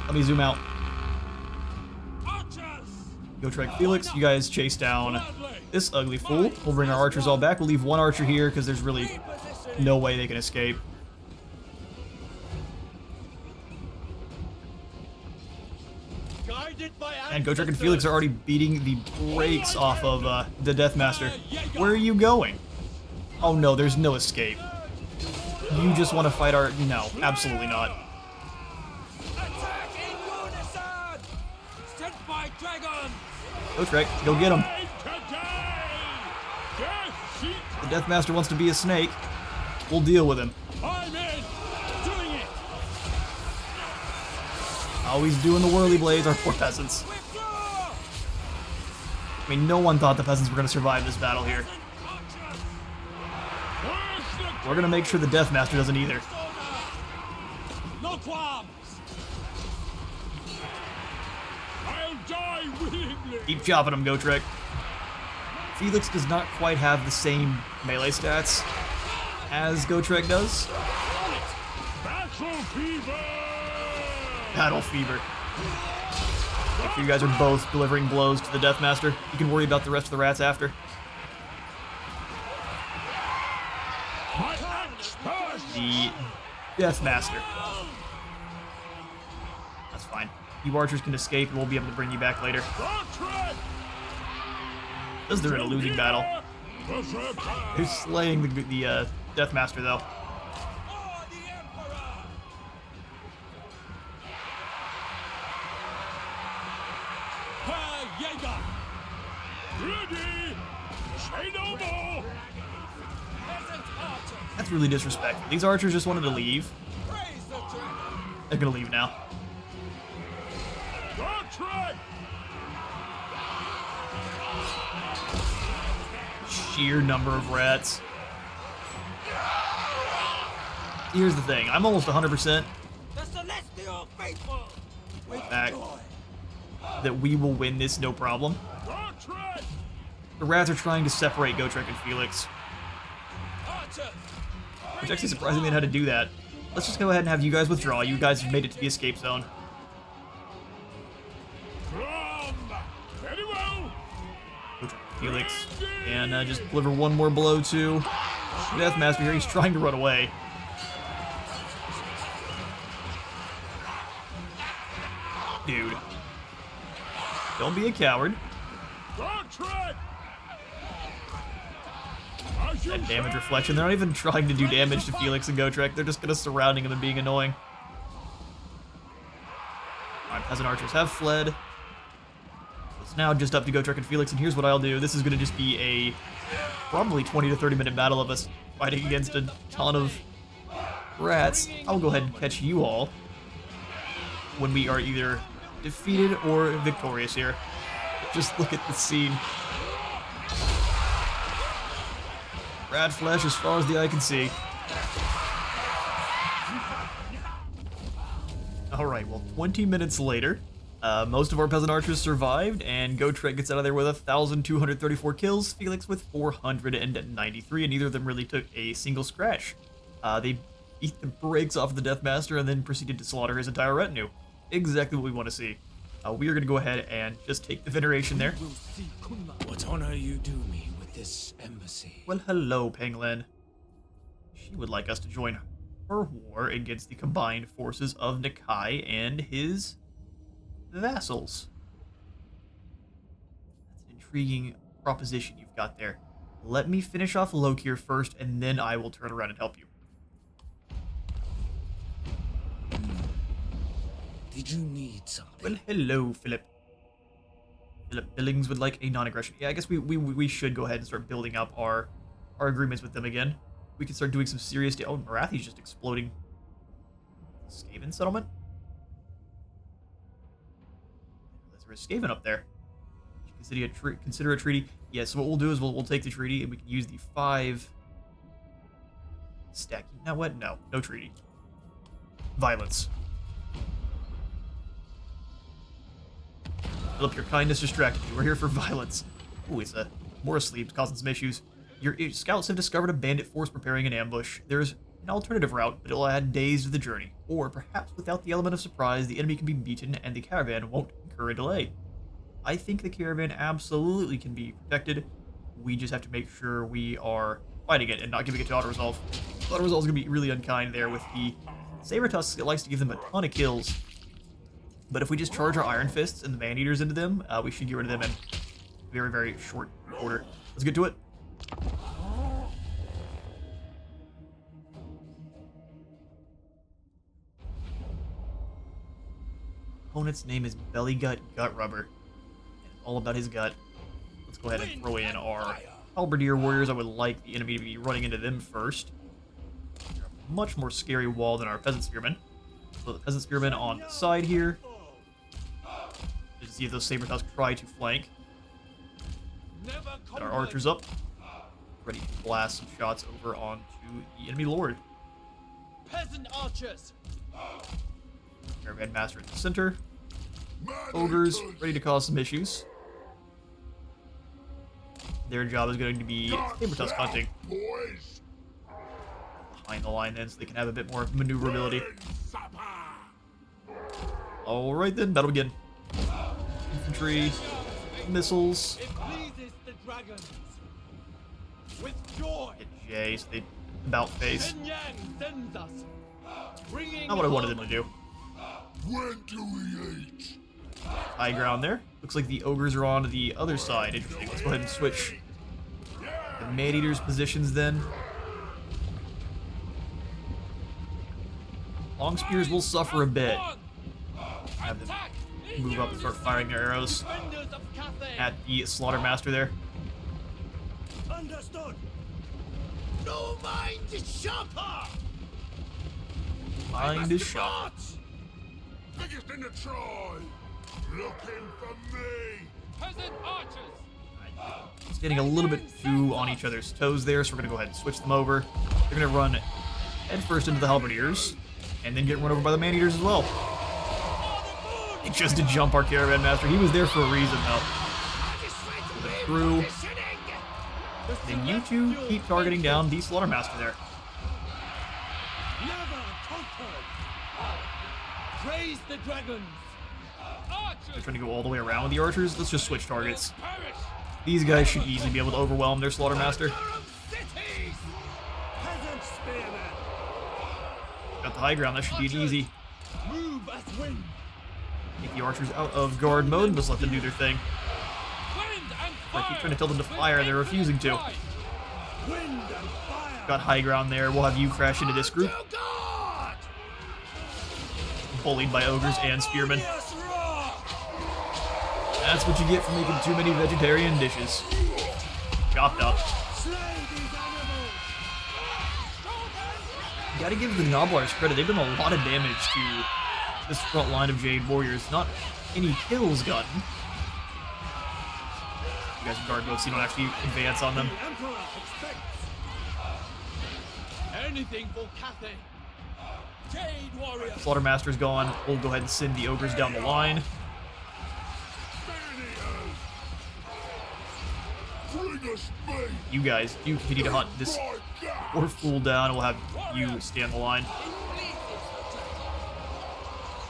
[SPEAKER 1] Let me zoom out. Gotrek, Felix, you guys chase down this ugly fool. We'll bring our archers all back. We'll leave one archer here because there's really no way they can escape. And Gotrek and Felix are already beating the brakes off of the Deathmaster. Where are you going? Oh no, there's no escape. You just want to fight our... No, absolutely not.
[SPEAKER 2] Attack in unison! Sent by dragons!
[SPEAKER 1] Gotrek, go get him. The Deathmaster wants to be a snake. We'll deal with him.
[SPEAKER 2] I'm in! Doing it!
[SPEAKER 1] Always doing the whirly blades, our poor peasants.
[SPEAKER 2] Withdraw!
[SPEAKER 1] I mean, no one thought the peasants were going to survive this battle here. We're going to make sure the Deathmaster doesn't either.
[SPEAKER 2] No qualms! I'll die willingly!
[SPEAKER 1] Keep chopping him, Gotrek. Felix does not quite have the same melee stats as Gotrek does.
[SPEAKER 2] Battle fever!
[SPEAKER 1] Battle fever. Make sure you guys are both delivering blows to the Deathmaster. You can worry about the rest of the rats after. The Deathmaster. That's fine. You archers can escape and we'll be able to bring you back later. Because they're in a losing battle.
[SPEAKER 2] Berserker!
[SPEAKER 1] They're slaying the Death Master, though.
[SPEAKER 3] Oh, the Emperor!
[SPEAKER 2] Herr Jäger! Ready! Say no more!
[SPEAKER 3] Peasant archers!
[SPEAKER 1] That's really disrespectful. These archers just wanted to leave.
[SPEAKER 3] Praise the dragon!
[SPEAKER 1] They're gonna leave now.
[SPEAKER 2] Gotrek!
[SPEAKER 1] Sheer number of rats. Here's the thing. I'm almost 100%
[SPEAKER 3] The celestial faithful! With
[SPEAKER 1] back
[SPEAKER 3] joy!
[SPEAKER 1] that we will win this, no problem.
[SPEAKER 2] Gotrek!
[SPEAKER 1] The rats are trying to separate Gotrek and Felix,
[SPEAKER 3] Archers!
[SPEAKER 1] which actually surprised me on how to do that. Let's just go ahead and have you guys withdraw. You guys have made it to the escape zone.
[SPEAKER 2] From! Very well!
[SPEAKER 1] Gotrek and Felix. And just deliver one more blow to Death Master here. He's trying to run away. Dude. Don't be a coward.
[SPEAKER 2] Gotrek! As you
[SPEAKER 1] That damage
[SPEAKER 2] say.
[SPEAKER 1] reflection. They're not even trying to do damage to Felix and Gotrek. They're just kind of surrounding him and being annoying. Alright, peasant archers have fled. It's now just up to Gotrek and Felix, and here's what I'll do. This is going to just be a probably 20 to 30 minute battle of us fighting against a ton of rats. I'll go ahead and catch you all when we are either defeated or victorious here. Just look at the scene. Rat flesh as far as the eye can see. Alright, well, 20 minutes later, most of our peasant archers survived, and Gotrek gets out of there with 1,234 kills, Felix with 493, and neither of them really took a single scratch. They beat the brakes off the Death Master and then proceeded to slaughter his entire retinue. Exactly what we want to see. We are going to go ahead and just take the veneration there.
[SPEAKER 5] What honor you do me with this embassy?
[SPEAKER 1] Well, hello, Penglin. She would like us to join her war against the combined forces of Nakai and his vassals. That's an intriguing proposition you've got there. Let me finish off Lokhir first, and then I will turn around and help you.
[SPEAKER 5] Did you need something?
[SPEAKER 1] Well, hello, Philip. Philip Billings would like a non-aggression. Yeah, I guess we should go ahead and start building up our agreements with them again. We can start doing some serious... Oh, Marathi's just exploding. Skaven settlement? There's a Skaven up there. Consider a treaty. Yeah, so what we'll do is we'll take the treaty and we can use the 5... Stacking. Now what? No treaty. Violence. Philip, your kindness distracted you. We're here for violence. Ooh, it's more asleep, causing some issues. Your scouts have discovered a bandit force preparing an ambush. There's an alternative route, but it'll add days to the journey. Or perhaps without the element of surprise, the enemy can be beaten and the caravan won't incur a delay. I think the caravan absolutely can be protected. We just have to make sure we are fighting it and not giving it to auto-resolve. Auto-resolve is going to be really unkind there with the Saber Tusk. It likes to give them a ton of kills. But if we just charge our Iron Fists and the Man-Eaters into them, we should get rid of them in very, very short order. Let's get to it. Opponent's name is Bellygut Gut Rubber. And it's all about his gut. Let's go ahead and throw in our Halberdier Warriors. I would like the enemy to be running into them first. They're a much more scary wall than our Peasant Spearmen. So the Peasant Spearmen on the side here. Just see if those Saber Tusks try to flank. Get our archers up. Ready to blast some shots over onto the enemy lord.
[SPEAKER 3] Peasant archers!
[SPEAKER 1] Caravan Master in the center. Ogres ready to cause some issues. Their job is going to be Saber Tusk hunting.
[SPEAKER 6] Boys,
[SPEAKER 1] Behind the line then so they can have a bit more maneuverability. Alright then, battle begin. Infantry, missiles.
[SPEAKER 3] It pleases the dragons! With joy!
[SPEAKER 1] Hit Jay, so they about face.
[SPEAKER 3] Chen Yang sends us! Bringing
[SPEAKER 1] Not what I wanted them to do.
[SPEAKER 6] when do we eat?
[SPEAKER 1] High ground there. Looks like the ogres are on the other side. Interesting. Let's go ahead and switch the man-eaters' positions then. Long spears will suffer a bit. Have them move up and start firing their arrows at the Slaughtermaster there.
[SPEAKER 3] Understood. No mind the sharper.
[SPEAKER 1] Mind is shot.
[SPEAKER 2] Biggest in the tribe. Looking for me. Peasant archers.
[SPEAKER 1] It's getting a little bit too on each other's toes there, so we're going to go ahead and switch them over. They're going to run headfirst into the halberdiers, and then get run over by the man-eaters as well. It just did jump our caravan master. He was there for a reason, though. Through. Then you two keep targeting down the Slaughtermaster there.
[SPEAKER 3] Never conquered. Praise the dragons.
[SPEAKER 1] They're trying to go all the way around with the archers. Let's just switch targets.
[SPEAKER 2] Perish.
[SPEAKER 1] These guys should easily be able to overwhelm their Slaughtermaster.
[SPEAKER 3] Cities. Peasant spearmen.
[SPEAKER 1] Got the high ground. That should be easy.
[SPEAKER 3] Move as wind.
[SPEAKER 1] Take the archers out of guard mode and just let them do their thing.
[SPEAKER 2] Wind and
[SPEAKER 1] I
[SPEAKER 2] fire.
[SPEAKER 1] keep trying to tell them to fire, and they're refusing to.
[SPEAKER 3] Wind and fire.
[SPEAKER 1] Got high ground there. We'll have you crash into this group.
[SPEAKER 3] To God.
[SPEAKER 1] Bullied by ogres and spearmen.
[SPEAKER 3] Yes, rock.
[SPEAKER 1] That's what you get for making too many vegetarian dishes. Chopped up.
[SPEAKER 3] Slay these animals.
[SPEAKER 1] Gotta give the Gnoblars credit. They've done a lot of damage to this front line of Jade warriors. Not any kills gotten. You guys guard mode so you don't actually advance on them.
[SPEAKER 3] The Emperor expects.
[SPEAKER 5] Anything for Cathay. Jade warrior.
[SPEAKER 1] Slaughtermaster's gone. We'll go ahead and send the ogres down the line.
[SPEAKER 2] Bring us meat.
[SPEAKER 1] You guys, you continue to hunt this poor fool down, and we'll have you stay on the line.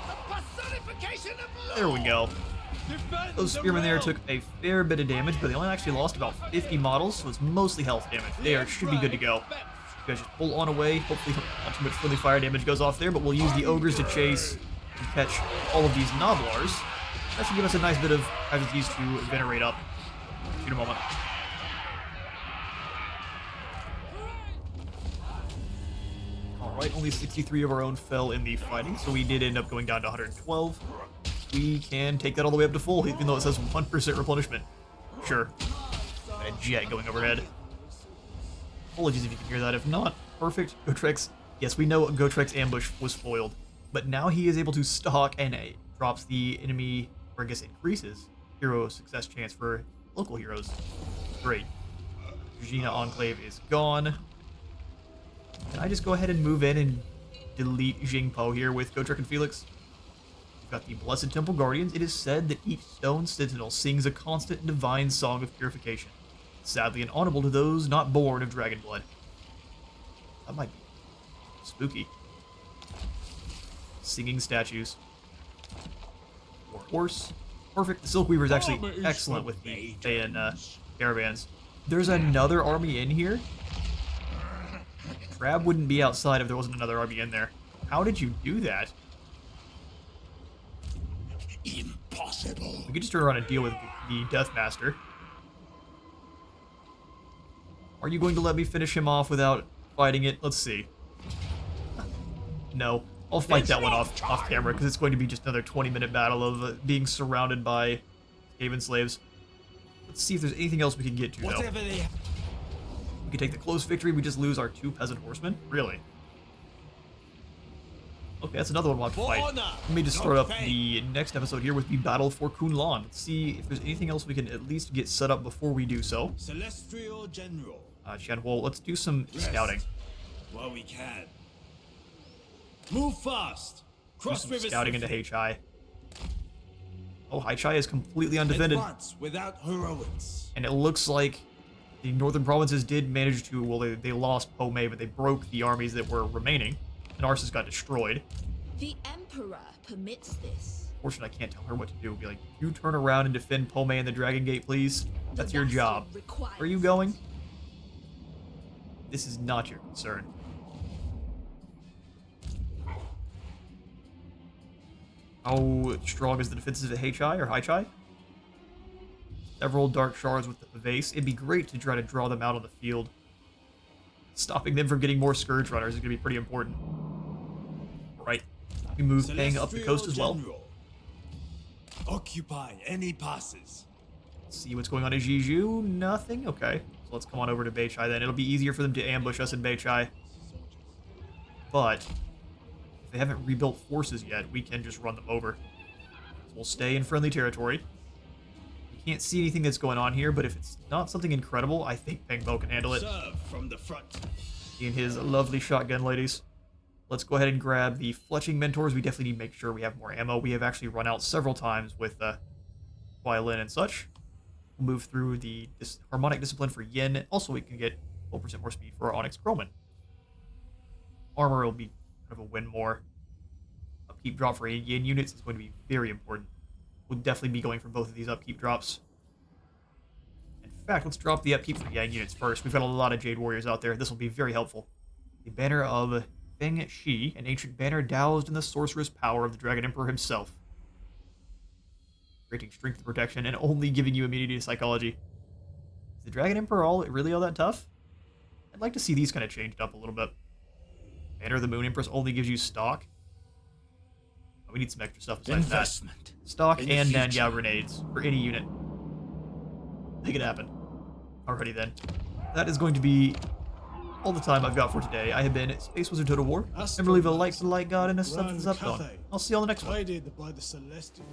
[SPEAKER 3] The personification of
[SPEAKER 1] There we go.
[SPEAKER 5] Defend
[SPEAKER 1] Those
[SPEAKER 5] the
[SPEAKER 1] spearmen there
[SPEAKER 5] realm.
[SPEAKER 1] took a fair bit of damage, but they only actually lost about 50 models, so it's mostly health damage. They should be good to go. You guys just pull on away. Hopefully not too much friendly fire damage goes off there, but we'll use the ogres to chase and catch all of these Gnoblars. That should give us a nice bit of casualties to venerate up. In a moment. Alright, only 63 of our own fell in the fighting, so we did end up going down to 112. We can take that all the way up to full, even though it says 1% replenishment. Sure. Got a jet going overhead. Apologies if you can hear that. If not, perfect. Gotrek's... Yes, we know Gotrek's ambush was foiled, but now he is able to stalk and it drops the enemy, or I guess increases, hero success chance for local heroes. Great. Regina Enclave is gone. Can I just go ahead and move in and delete Jingpo here with Gotrek and Felix? We've got the Blessed Temple Guardians. It is said that each stone sentinel sings a constant and divine song of purification. Sadly inaudible to those not born of dragon blood. That might be spooky. Singing statues. War horse. Perfect. The Silk Weaver is actually excellent with the Thayan caravans. There's another army in here. Crab wouldn't be outside if there wasn't another army in there. How did you do that?
[SPEAKER 6] Impossible.
[SPEAKER 1] We could just turn around and deal with the Deathmaster. Are you going to let me finish him off without fighting it? Let's see. No. I'll fight that one off camera because it's going to be just another 20-minute battle of being surrounded by Skaven slaves. Let's see if there's anything else we can get to, though.
[SPEAKER 3] Whatever they.
[SPEAKER 1] We can take the close victory. We just lose our 2 peasant horsemen? Really? Okay, that's another one we'll have to fight. Let me just start up the next episode here with the Battle for Kunlan. Let's see if there's anything else we can at least get set up before we do so.
[SPEAKER 3] Celestial General.
[SPEAKER 1] Shanwol, let's do some scouting.
[SPEAKER 3] While we can. Move fast.
[SPEAKER 1] Do
[SPEAKER 3] Cross
[SPEAKER 1] some
[SPEAKER 3] rivers.
[SPEAKER 1] scouting into Haichai. Oh, Haichai is completely undefended.
[SPEAKER 3] Advance without heroics.
[SPEAKER 1] And it looks like the northern provinces did manage to, well, they lost Po Mei, but they broke the armies that were remaining. And Arceus got destroyed.
[SPEAKER 8] The Emperor permits this.
[SPEAKER 1] Fortunately, I can't tell her what to do. Be like, you turn around and defend Po Mei and the Dragon Gate, please. That's your job. Where are you going? This is not your concern. How strong is the defenses of Haichai or Haichai? Several dark shards with the vase. It'd be great to try to draw them out on the field. Stopping them from getting more Scourge Runners is going to be pretty important. Right. We move Pang up the coast as well.
[SPEAKER 5] General. Occupy any passes.
[SPEAKER 1] See what's going on in Jeju. Nothing? Okay. So let's come on over to Beichai then. It'll be easier for them to ambush us in Beichai. But if they haven't rebuilt forces yet, we can just run them over. So we'll stay in friendly territory. We can't see anything that's going on here, but if it's not something incredible, I think Peng Bo can handle it.
[SPEAKER 5] Serve from the front.
[SPEAKER 1] In his lovely shotgun, ladies. Let's go ahead and grab the fletching mentors. We definitely need to make sure we have more ammo. We have actually run out several times with violin and such. We'll move through the harmonic discipline for Yin. Also, we can get 12% more speed for our Onyx Crowman. Armor will be kind of a win more. Upkeep drop for Yin units is going to be very important. We'll definitely be going for both of these upkeep drops. In fact, let's drop the upkeep for Yang units first. We've got a lot of Jade Warriors out there. This will be very helpful. The banner of Feng Shi, an ancient banner doused in the sorcerous power of the Dragon Emperor himself. Granting strength and protection and only giving you immunity to psychology. Is the Dragon Emperor really all that tough? I'd like to see these kind of changed up a little bit. Banner of the Moon Empress only gives you stock. Oh, we need some extra stuff besides
[SPEAKER 5] Investment.
[SPEAKER 1] that. Stock
[SPEAKER 5] in the
[SPEAKER 1] and
[SPEAKER 5] future.
[SPEAKER 1] Nanyao grenades for any unit. Make it happen. Alrighty then. That is going to be all the time I've got for today. I have been Space Wizard Total War. Remember, leave a like for the light god and a sub for the sub god. I'll see you on the next one.
[SPEAKER 3] Guided by the celestial.